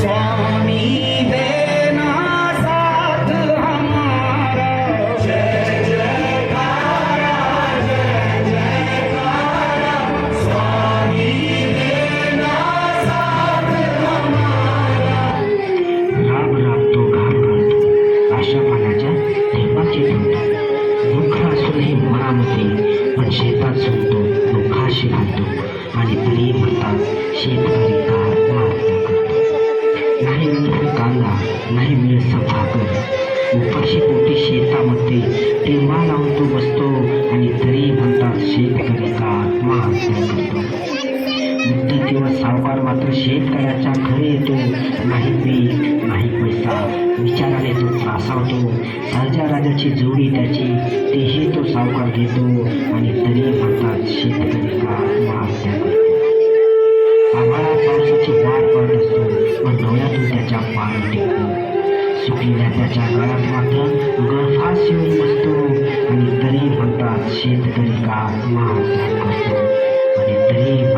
स्वामी देना साथ हम पैसे घालतो आणि तरी म्हणतात शेतकरी का आत्महत्या करतो. नाही मिळत कांदा, नाही मिळत भाकर, उपाशी पोटी शेतामध्ये टिंबा लावून तो बसतो आणि तरी म्हणतात शेतकरी का आत्महत्या करतो. मुदतीवर सावकार मात्र शेतकऱ्याच्या घरी येतो. नाही पीक, नाही पैसा, विचाराने तो त्रासावतो. सर्जाराजाची जोडी त्याची, तेही तो सावकार घेतो आणि तरी म्हणतात शेतकरी का आत्महत्या करतो. आभाळा पावसाची वाट पाहत असतो, पण डोळ्यातून त्याच्या पाय टेकतो. सुकलेल्या त्याच्या गळ्यात मात्र गळफास येऊन बसतो आणि तरी म्हणतात शेतकरी का आत्महत्या करतो आणि तरी